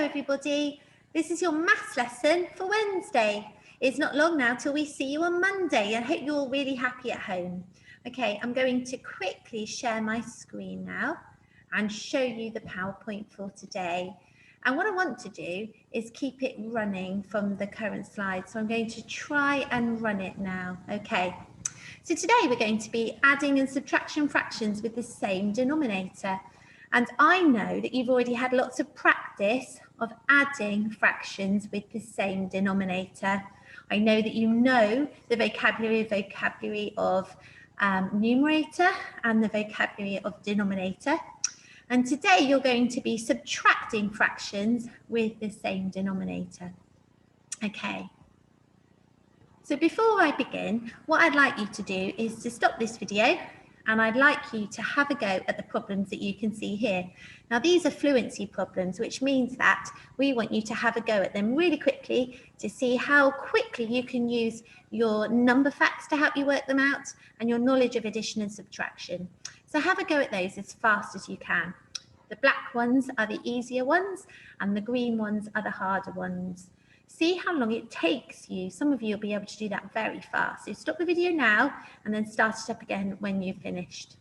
everybody. This is your maths lesson for Wednesday. It's not long now till we see you on Monday. I hope you're all really happy at home. Okay, I'm going to quickly share my screen now and show you the PowerPoint for today. And what I want to do is keep it running from the current slide. So I'm going to try and run it now. Okay, so today we're going to be adding and subtraction fractions with the same denominator. And I know that you've already had lots of practice of adding fractions with the same denominator. I know that you know the vocabulary of numerator and the vocabulary of denominator. And today you're going to be subtracting fractions with the same denominator. Okay. So before I begin, what I'd like you to do is to stop this video and I'd like you to have a go at the problems that you can see here. Now these are fluency problems, which means that we want you to have a go at them really quickly to see how quickly you can use your number facts to help you work them out and your knowledge of addition and subtraction. So have a go at those as fast as you can. The black ones are the easier ones and the green ones are the harder ones. See how long it takes you. Some of you will be able to do that very fast. So stop the video now and then start it up again when you've finished.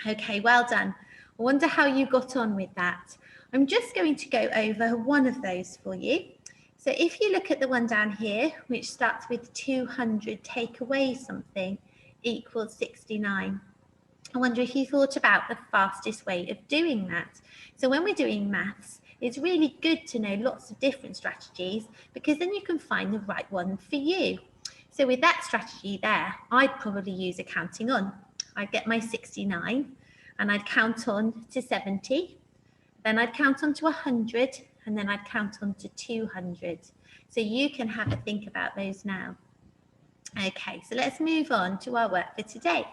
Okay, well done. I wonder how you got on with that. I'm just going to go over one of those for you. So if you look at the one down here, which starts with 200 take away something equals 69. I wonder if you thought about the fastest way of doing that. So when we're doing maths, it's really good to know lots of different strategies because then you can find the right one for you. So with that strategy there, I'd probably use a counting on. I'd get my 69 and I'd count on to 70. Then I'd count on to 100 and then I'd count on to 200. So you can have a think about those now. Okay, so let's move on to our work for today.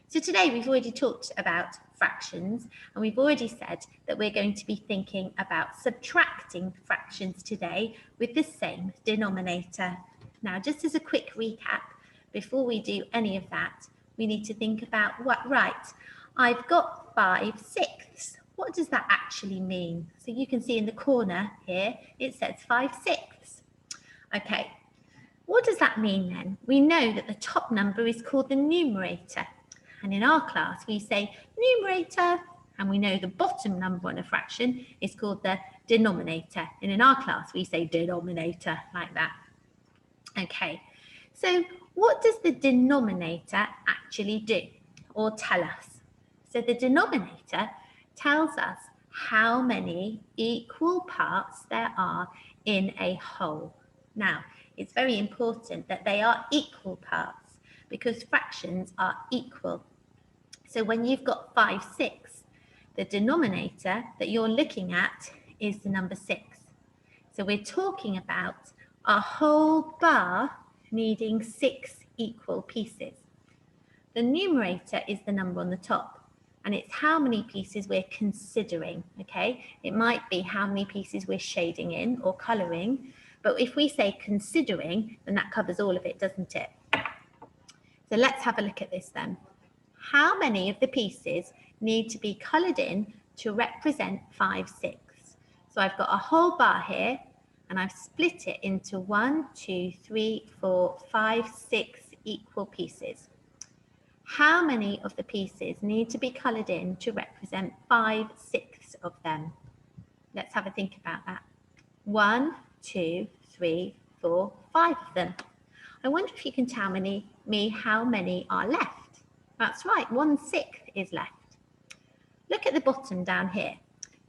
So today we've already talked about fractions and we've already said that we're going to be thinking about subtracting fractions today with the same denominator. Now, just as a quick recap, before we do any of that, we need to think about I've got 5/6. What does that actually mean? So you can see in the corner here, it says 5/6. Okay, what does that mean then? We know that the top number is called the numerator. And in our class, we say numerator, and we know the bottom number on a fraction is called the denominator. And in our class, we say denominator like that. Okay, so what does the denominator actually do or tell us? So the denominator tells us how many equal parts there are in a whole. Now, it's very important that they are equal parts because fractions are equal. So when you've got 5/6, the denominator that you're looking at is the number 6. So we're talking about a whole bar needing 6 equal pieces. The numerator is the number on the top, and it's how many pieces we're considering, okay? It might be how many pieces we're shading in or colouring, but if we say considering, then that covers all of it, doesn't it? So let's have a look at this then. How many of the pieces need to be coloured in to represent 5/6? So I've got a whole bar here and I've split it into 1, 2, 3, 4, 5, 6 equal pieces. How many of the pieces need to be coloured in to represent 5/6 of them? Let's have a think about that. 1, 2, 3, 4, 5 of them. I wonder if you can tell me how many are left. That's right, 1/6 is left. Look at the bottom down here.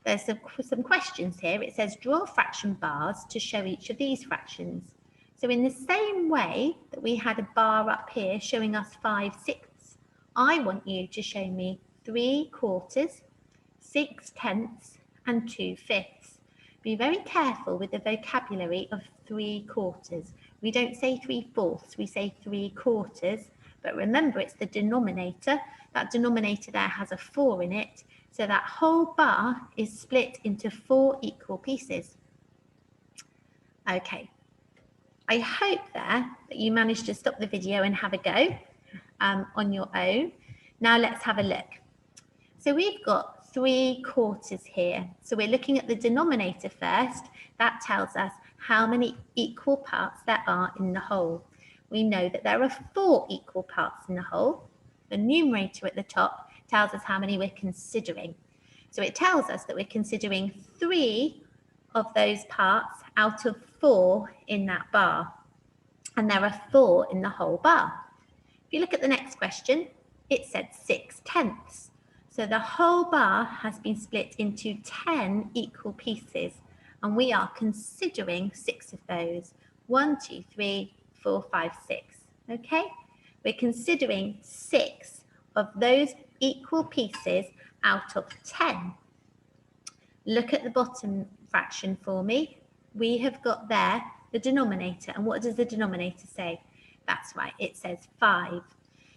There's some questions here. It says draw fraction bars to show each of these fractions. So in the same way that we had a bar up here showing us 5/6, I want you to show me 3/4, 6/10, and 2/5. Be very careful with the vocabulary of 3/4. We don't say 3/4, we say 3/4. But remember, it's the denominator. That denominator there has a 4 in it. So that whole bar is split into 4 equal pieces. Okay. I hope there that you managed to stop the video and have a go on your own. Now let's have a look. So we've got 3 quarters here. So we're looking at the denominator first. That tells us how many equal parts there are in the whole. We know that there are 4 equal parts in the whole. The numerator at the top tells us how many we're considering. So it tells us that we're considering 3 of those parts out of 4 in that bar. And there are 4 in the whole bar. If you look at the next question, it said 6/10. So the whole bar has been split into 10 equal pieces, and we are considering 6 of those. 1, 2, 3, 4, 5, 6. Okay? We're considering 6 of those equal pieces out of 10. Look at the bottom fraction for me. We have got there the denominator. And what does the denominator say? That's right, it says 5.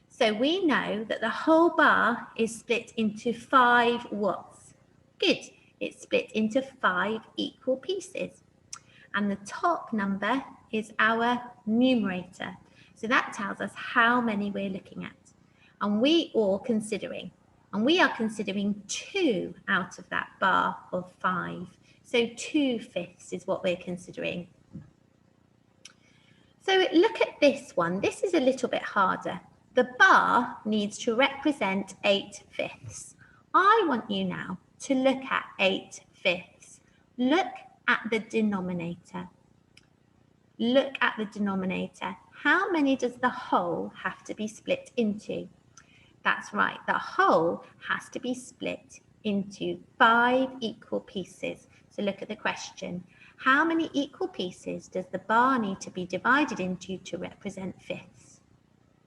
So we know that the whole bar is split into 5 whats? Good. It's split into 5 equal pieces. And the top number is our numerator. So that tells us how many we're looking at. And we are considering 2 out of that bar of 5. So 2/5 is what we're considering. So look at this one. This is a little bit harder. The bar needs to represent 8/5. I want you now to look at 8/5. Look at the denominator. Look at the denominator. How many does the whole have to be split into? That's right, the whole has to be split into 5 equal pieces. So look at the question. How many equal pieces does the bar need to be divided into to represent fifths?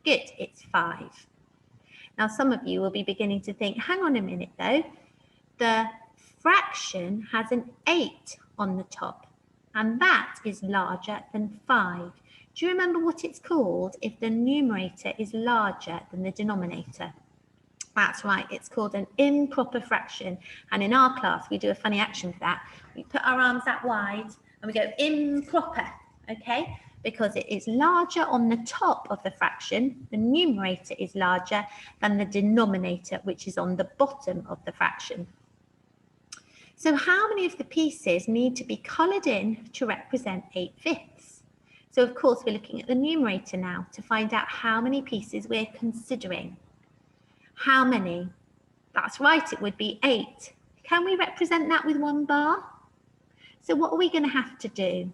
Good, it's 5. Now some of you will be beginning to think, hang on a minute though, the fraction has an 8 on the top, and that is larger than 5. Do you remember what it's called if the numerator is larger than the denominator? That's right, it's called an improper fraction. And in our class, we do a funny action for that. We put our arms out wide and we go improper, okay? Because it is larger on the top of the fraction, the numerator is larger than the denominator, which is on the bottom of the fraction. So how many of the pieces need to be coloured in to represent 8/5? So of course we're looking at the numerator now to find out how many pieces we're considering. How many? That's right, it would be 8. Can we represent that with 1 bar? So what are we going to have to do?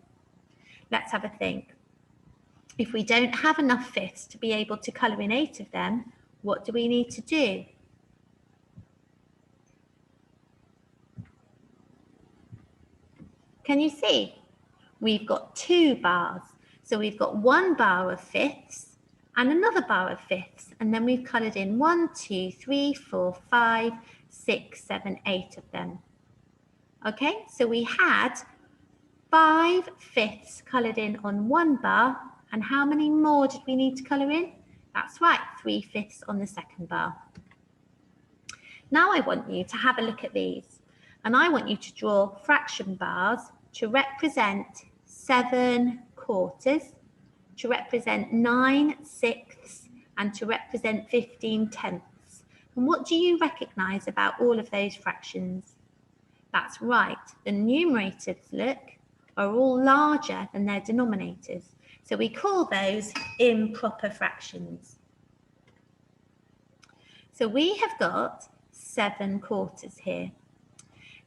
Let's have a think. If we don't have enough fifths to be able to colour in 8 of them, what do we need to do? Can you see? We've got 2 bars. So we've got 1 bar of fifths and another bar of fifths. And then we've coloured in 1, 2, 3, 4, 5, 6, 7, 8 of them. Okay, so we had 5/5 coloured in on 1 bar. And how many more did we need to colour in? That's right, 3/5 on the second bar. Now I want you to have a look at these. And I want you to draw fraction bars to represent 7/4, to represent 9/6, and to represent 15/10. And what do you recognise about all of those fractions? That's right, the numerators, look, are all larger than their denominators. So we call those improper fractions. So we have got 7/4 here.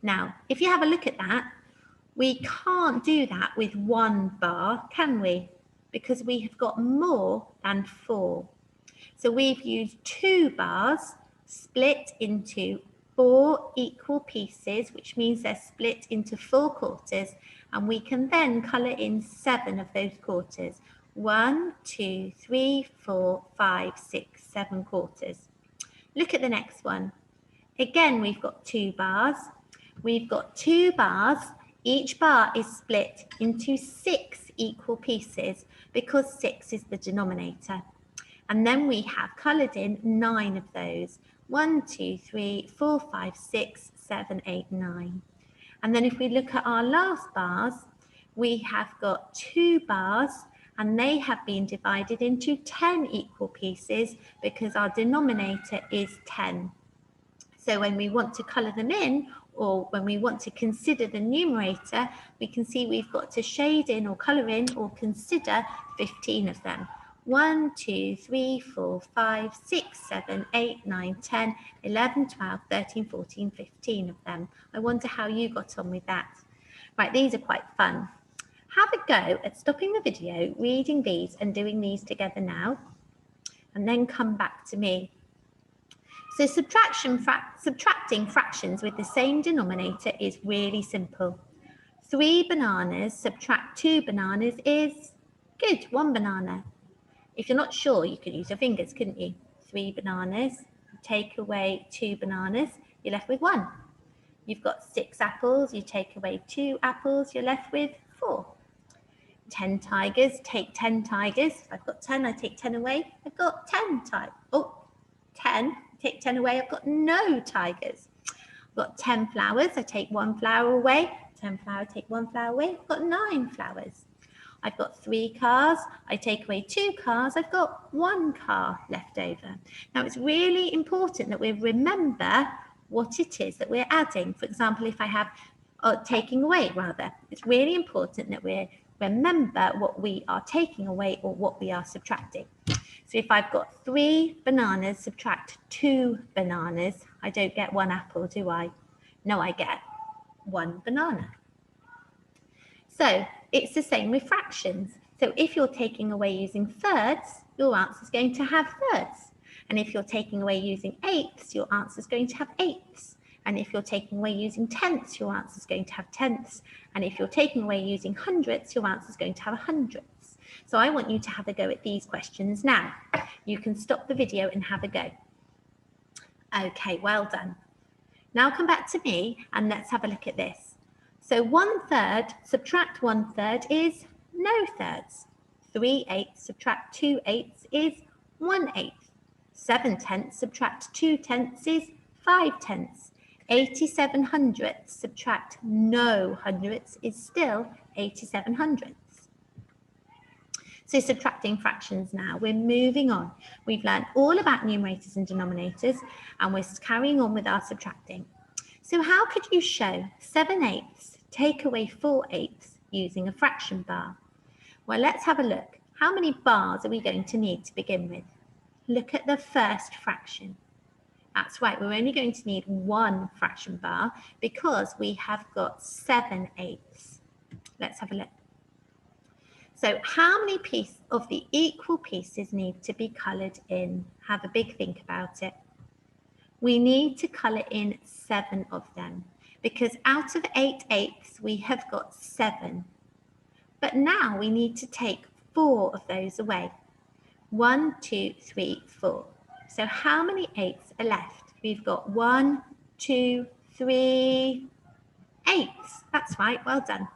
Now, if you have a look at that, we can't do that with 1 bar, can we? Because we have got more than 4. So we've used 2 bars split into 4 equal pieces, which means they're split into 4 quarters, and we can then colour in 7 of those quarters. 1, 2, 3, 4, 5, 6, 7 quarters. Look at the next one. Again, we've got 2 bars. We've got 2 bars. Each bar is split into 6 equal pieces because 6 is the denominator. And then we have coloured in 9 of those. 1, 2, 3, 4, 5, 6, 7, 8, 9. And then if we look at our last bars, we have got 2 bars and they have been divided into 10 equal pieces because our denominator is 10. So when we want to colour them in, or when we want to consider the numerator, we can see we've got to shade in or colour in or consider 15 of them. 1, 2, 3, 4, 5, 6, 7, 8, 9, 10, 11, 12, 13, 14, 15 of them. I wonder how you got on with that. Right, these are quite fun. Have a go at stopping the video, reading these and doing these together now, and then come back to me. So subtracting fractions with the same denominator is really simple. 3 bananas subtract 2 bananas is good, 1 banana. If you're not sure, you could use your fingers, couldn't you? 3 bananas, take away 2 bananas, you're left with 1. You've got 6 apples, you take away 2 apples, you're left with 4. 10 tigers, take 10 tigers. If I've got 10, I take 10 away, I've got 10 tigers. Oh, 10, take 10 away, I've got no tigers. I've got 10 flowers, I take 1 flower away. 10 flowers, take 1 flower away, I've got 9 flowers. I've got 3 cars, I take away 2 cars, I've got 1 car left over. Now it's really important that we remember what it is that we're adding. For example, if I have, taking away rather, it's really important that we remember what we are taking away or what we are subtracting. So if I've got 3 bananas, subtract 2 bananas, I don't get 1 apple, do I? No, I get 1 banana. So it's the same with fractions. So if you're taking away using thirds, your answer is going to have thirds. And if you're taking away using eighths, your answer is going to have eighths. And if you're taking away using tenths, your answer is going to have tenths. And if you're taking away using hundredths, your answer is going to have hundredths. So I want you to have a go at these questions now. You can stop the video and have a go. Okay, well done. Now come back to me and let's have a look at this. So 1/3 subtract 1/3 is no thirds. 3/8 subtract 2/8 is 1/8. 7/10 subtract 2/10 is 5/10. 87 hundredths subtract no hundredths is still 87 hundredths. So subtracting fractions now, we're moving on. We've learned all about numerators and denominators and we're carrying on with our subtracting. So how could you show 7/8 take away 4/8 using a fraction bar? Well, let's have a look. How many bars are we going to need to begin with? Look at the first fraction. That's right, we're only going to need 1 fraction bar because we have got 7/8. Let's have a look. So how many pieces of the equal pieces need to be coloured in? Have a big think about it. We need to colour in 7 of them because out of 8/8 we have got 7. But now we need to take 4 of those away. 1, 2, 3, 4. So how many 8s are left? We've got 1, 2, 3, 8s. That's right, well done.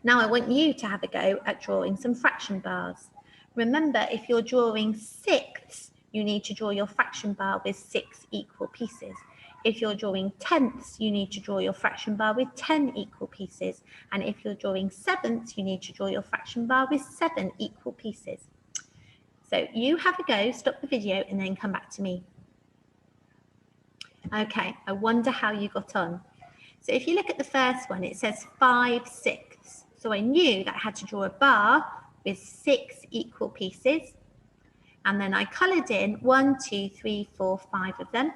Now I want you to have a go at drawing some fraction bars. Remember, if you're drawing sixths, you need to draw your fraction bar with 6 equal pieces. If you're drawing tenths, you need to draw your fraction bar with 10 equal pieces. And if you're drawing sevenths, you need to draw your fraction bar with 7 equal pieces. So you have a go, stop the video, and then come back to me. Okay, I wonder how you got on. So if you look at the first one, it says 5/6. So I knew that I had to draw a bar with 6 equal pieces. And then I coloured in 1, 2, 3, 4, 5 of them.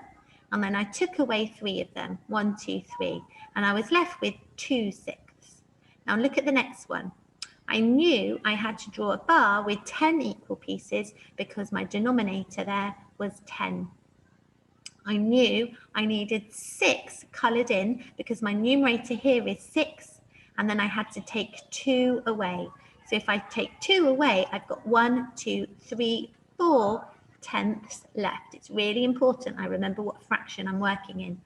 And then I took away 3 of them, 1, 2, 3. And I was left with 2/6. Now look at the next one. I knew I had to draw a bar with 10 equal pieces because my denominator there was 10. I knew I needed 6 coloured in because my numerator here is 6. And then I had to take 2 away. So if I take 2 away, I've got 1, 2, 3, 4 tenths left. It's really important I remember what fraction I'm working in.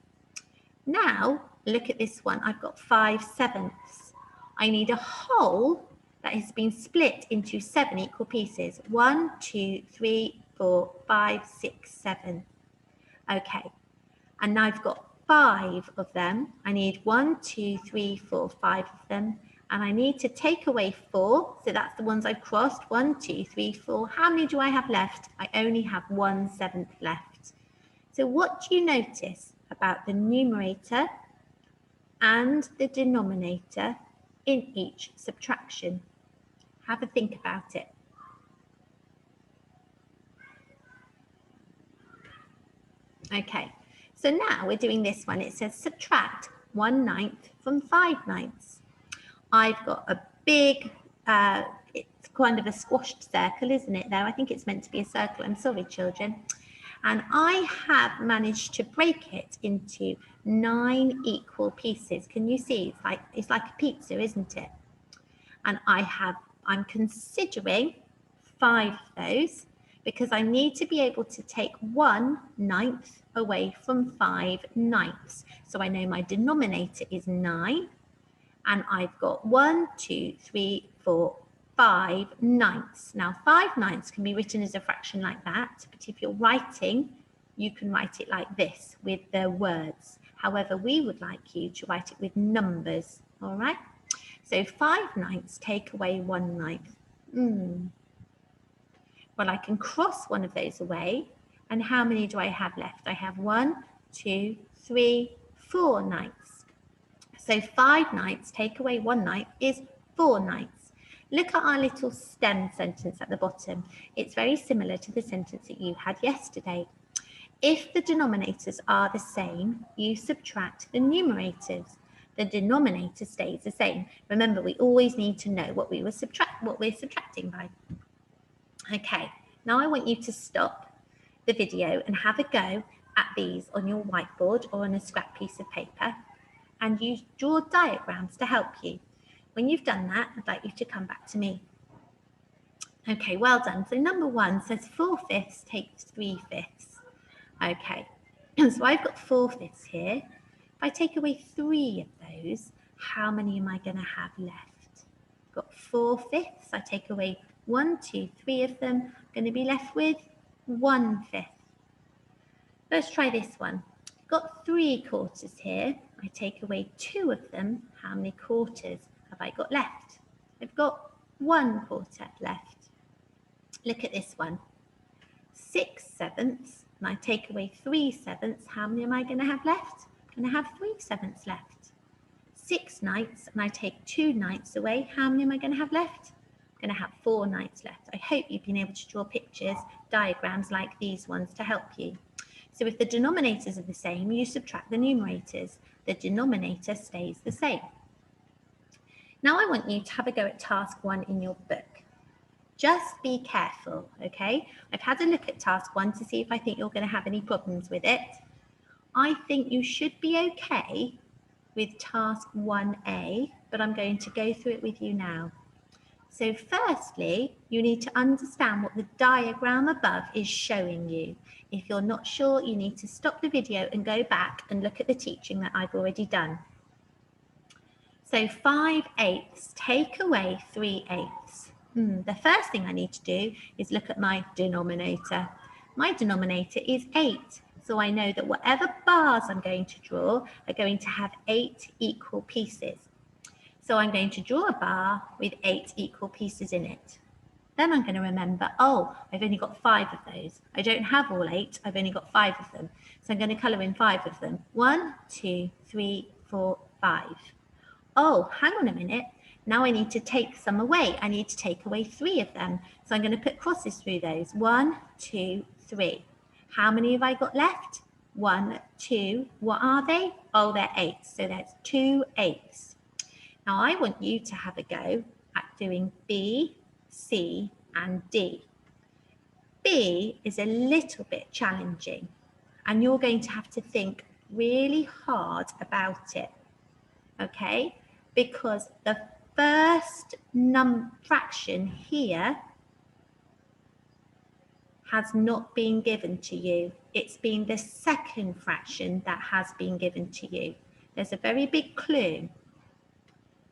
Now, look at this one. I've got 5/7. I need a whole that has been split into 7 equal pieces. 1, 2, 3, 4, 5, 6, 7. Okay, and now I've got 5 of them. I need 1, 2, 3, 4, 5 of them. And I need to take away 4. So that's the ones I've crossed. 1, 2, 3, 4. How many do I have left? I only have 1/7 left. So what do you notice about the numerator and the denominator in each subtraction? Have a think about it. Okay, so now we're doing this one. It says subtract 1/9 from 5/9. I've got a big, it's kind of a squashed circle, isn't it, though? I think it's meant to be a circle. I'm sorry, children. And I have managed to break it into 9 equal pieces. Can you see? It's like a pizza, isn't it? And I'm considering 5 of those because I need to be able to take 1/9 away from 5/9. So I know my denominator is 9, and I've got 1, 2, 3, 4, 5/9. Now 5/9 can be written as a fraction like that, but if you're writing, you can write it like this with the words. However, we would like you to write it with numbers, all right? So 5/9 take away 1/9. Well, I can cross one of those away, and how many do I have left? I have 1, 2, 3, 4/9. So 5/9 take away 1/9 is 4/9. Look at our little STEM sentence at the bottom. It's very similar to the sentence that you had yesterday. If the denominators are the same, you subtract the numerators. The denominator stays the same. Remember, we always need to know what we're subtracting by. Okay, now I want you to stop the video and have a go at these on your whiteboard or on a scrap piece of paper, and you draw diagrams to help you. When you've done that, I'd like you to come back to me. Okay, well done. So number 1 says 4/5 takes 3/5. Okay, so I've got 4/5 here. If I take away 3 of those, how many am I going to have left? I've got 4/5. I take away 1, 2, 3 of them. I'm going to be left with 1/5. Let's try this one. I've got 3/4 here. I take away 2 of them. How many quarters have I got left? I've got 1/4 left. Look at this one. 6/7, and I take away 3/7. How many am I going to have left? I'm going to have 3/7 left. 6/9, and I take 2/9 away. How many am I going to have left? I'm going to have 4/9 left. I hope you've been able to draw pictures, diagrams like these ones to help you. So if the denominators are the same, you subtract the numerators. The denominator stays the same. Now I want you to have a go at task 1 in your book. Just be careful, okay? I've had a look at task 1 to see if I think you're going to have any problems with it. I think you should be okay with task 1A, but I'm going to go through it with you now. So firstly, you need to understand what the diagram above is showing you. If you're not sure, you need to stop the video and go back and look at the teaching that I've already done. So 5/8 take away 3/8. The first thing I need to do is look at my denominator. My denominator is 8. So I know that whatever bars I'm going to draw are going to have 8 equal pieces. So I'm going to draw a bar with 8 equal pieces in it. Then I'm going to remember, oh, I've only got 5 of those. I don't have all 8, I've only got 5 of them. So I'm going to colour in 5 of them. 1, 2, 3, 4, 5. Oh, hang on a minute. Now I need to take some away. I need to take away 3 of them. So I'm going to put crosses through those. 1, 2, 3. How many have I got left? 1, 2. What are they? Oh, they're 8. So that's 2 8s. Now I want you to have a go at doing B, C, and D. B is a little bit challenging, and you're going to have to think really hard about it, okay? Because the first fraction here has not been given to you. It's been the second fraction that has been given to you. There's a very big clue.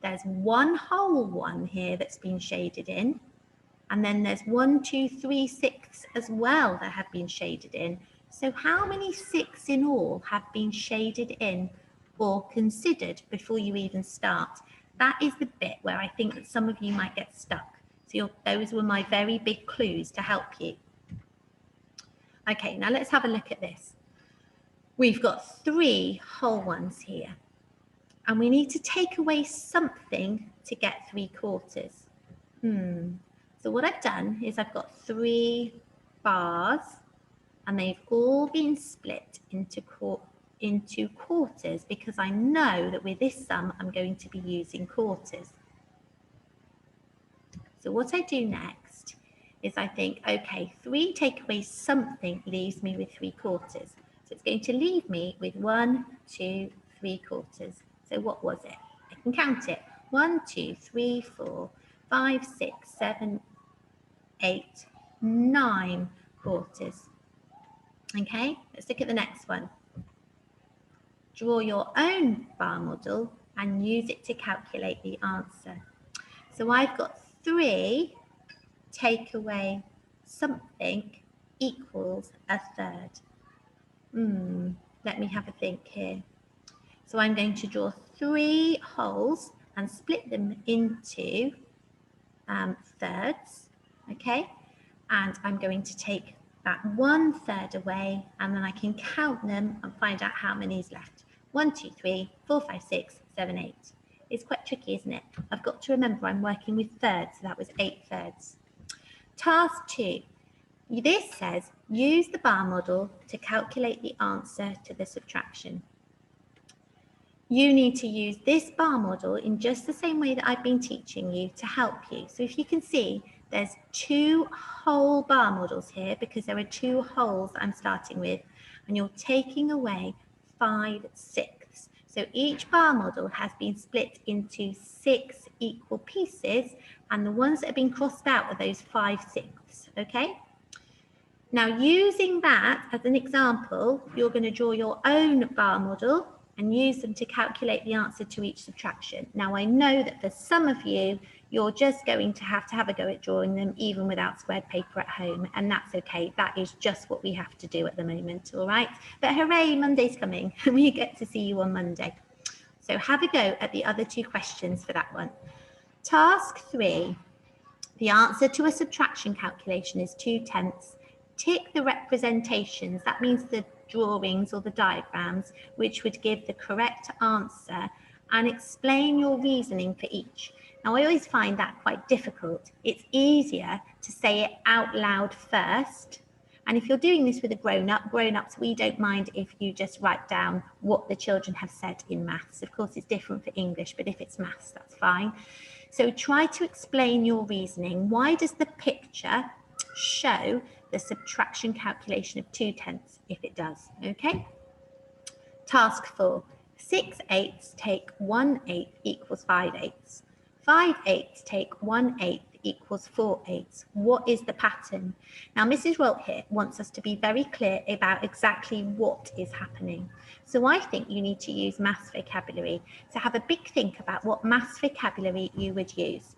There's one whole one here that's been shaded in, and then there's 1, 2, 3, 6 as well that have been shaded in. So how many 6 in all have been shaded in or considered before you even start? That is the bit where I think that some of you might get stuck. So those were my very big clues to help you. Okay, now let's have a look at this. We've got 3 whole ones here. And we need to take away something to get 3/4. So what I've done is I've got 3 bars and they've all been split into quarters because I know that with this sum I'm going to be using quarters. So what I do next is I think, okay, 3 take away something leaves me with 3/4. So it's going to leave me with 1, 2, 3/4. So what was it? I can count it. 1, 2, 3, 4, 5, 6, 7, 8, 9/4. Okay, let's look at the next one. Draw your own bar model and use it to calculate the answer. So I've got 3 take away something equals 1/3. Let me have a think here. So I'm going to draw 3 holes and split them into thirds, okay? And I'm going to take that 1/3 away and then I can count them and find out how many is left. 1, 2, 3, 4, 5, 6, 7, 8. It's quite tricky, isn't it? I've got to remember I'm working with thirds, so that was 8/3. Task 2. This says, use the bar model to calculate the answer to the subtraction. You need to use this bar model in just the same way that I've been teaching you to help you. So if you can see, there's 2 whole bar models here because there are 2 holes I'm starting with, and you're taking away 5/6. So each bar model has been split into 6 equal pieces, and the ones that have been crossed out are those 5/6, okay? Now, using that as an example, you're going to draw your own bar model and use them to calculate the answer to each subtraction. Now, I know that for some of you, you're just going to have a go at drawing them even without squared paper at home, and that's okay. That is just what we have to do at the moment, all right? But hooray, Monday's coming, and we get to see you on Monday. So have a go at the other 2 questions for that one. Task 3, the answer to a subtraction calculation is 2/10. Tick the representations, that means the drawings or the diagrams, which would give the correct answer, and explain your reasoning for each. Now, I always find that quite difficult. It's easier to say it out loud first. And if you're doing this with a grown-ups, we don't mind if you just write down what the children have said in maths. Of course, it's different for English, but if it's maths, that's fine. So try to explain your reasoning. Why does the picture show the subtraction calculation of 2/10 if it does, okay? Task 4, 6/8 take 1/8 equals 5/8. 5/8 take 1/8 equals 4/8. What is the pattern? Now, Mrs. Rolt here wants us to be very clear about exactly what is happening. So I think you need to use maths vocabulary. So have a big think about what maths vocabulary you would use.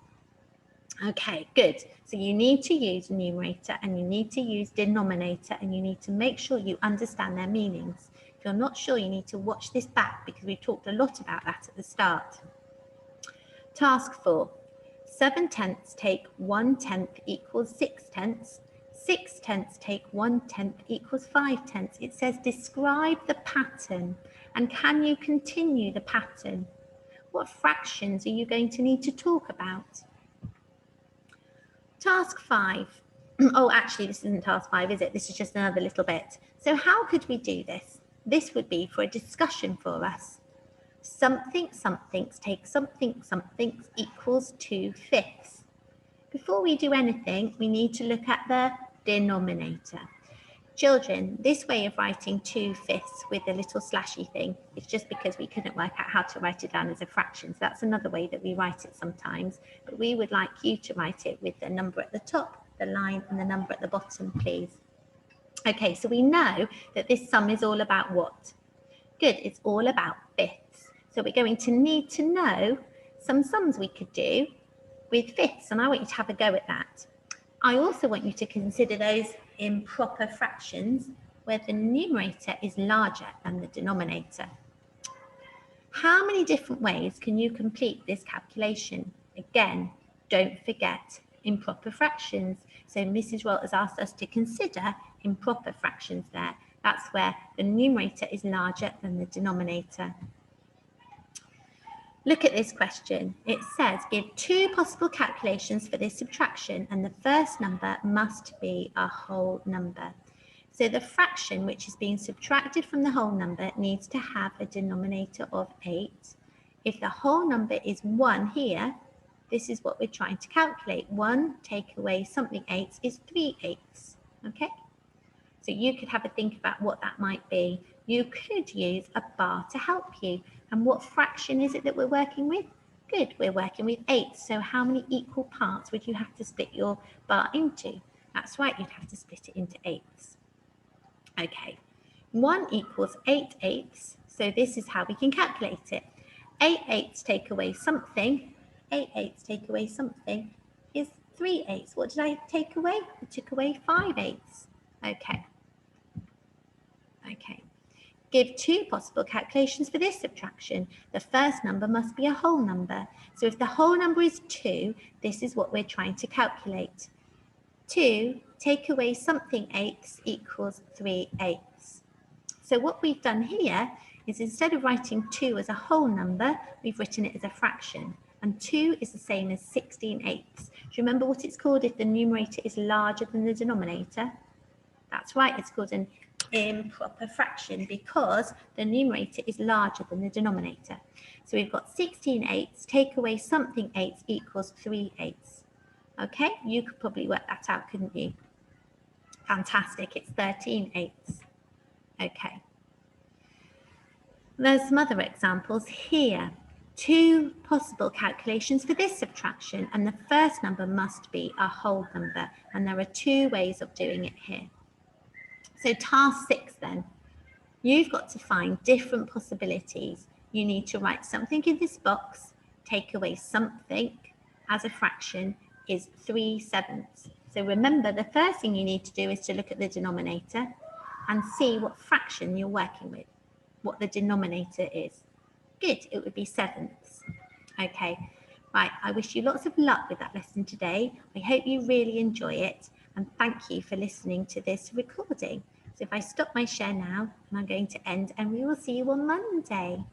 Okay, good. So you need to use numerator and you need to use denominator, and you need to make sure you understand their meanings. If you're not sure, you need to watch this back because we talked a lot about that at the start. Task 4. 7/10 take 1/10 equals 6/10. 6/10 take 1/10 equals 5/10. It says describe the pattern, and can you continue the pattern? What fractions are you going to need to talk about? Task 5. Oh, actually, this isn't task 5, is it? This is just another little bit. So how could we do this? This would be for a discussion for us. Something somethings take something somethings equals 2/5. Before we do anything, we need to look at the denominator. Children, this way of writing 2/5 with a little slashy thing is just because we couldn't work out how to write it down as a fraction. So that's another way that we write it sometimes. But we would like you to write it with the number at the top, the line, and the number at the bottom, please. Okay, so we know that this sum is all about what? Good, it's all about fifths. So we're going to need to know some sums we could do with fifths, and I want you to have a go at that. I also want you to consider those in proper fractions where the numerator is larger than the denominator. How many different ways can you complete this calculation? Again, don't forget improper fractions. So Mrs. Rolt has asked us to consider improper fractions there. That's where the numerator is larger than the denominator. Look at this question. It says, give 2 possible calculations for this subtraction, and the first number must be a whole number. So the fraction which is being subtracted from the whole number needs to have a denominator of 8. If the whole number is 1 here, this is what we're trying to calculate. 1 take away something 8 is 3/8. Okay? So you could have a think about what that might be. You could use a bar to help you. And what fraction is it that we're working with? Good, we're working with 8. So how many equal parts would you have to split your bar into? That's right, you'd have to split it into 8s. Okay, 1 equals 8/8. So this is how we can calculate it. 8/8 take away something. 8/8 take away something is 3/8. What did I take away? I took away 5/8. Okay. Okay. Give 2 possible calculations for this subtraction. The first number must be a whole number. So if the whole number is 2, this is what we're trying to calculate. 2 take away something 8 equals 3/8. So what we've done here is instead of writing 2 as a whole number, we've written it as a fraction. And 2 is the same as 16/8. Do you remember what it's called if the numerator is larger than the denominator? That's right, it's called an improper fraction because the numerator is larger than the denominator. So we've got 16/8 take away something 8 equals 3/8. Okay, you could probably work that out, couldn't you? Fantastic, it's 13/8. Okay. There's some other examples here. 2 possible calculations for this subtraction, and the first number must be a whole number, and there are 2 ways of doing it here. So task 6 then, you've got to find different possibilities. You need to write something in this box, take away something as a fraction is 3/7. So remember, the first thing you need to do is to look at the denominator and see what fraction you're working with, what the denominator is. Good, it would be 7ths. Okay, right, I wish you lots of luck with that lesson today. I hope you really enjoy it. And thank you for listening to this recording. So if I stop my share now, I'm going to end and we will see you on Monday.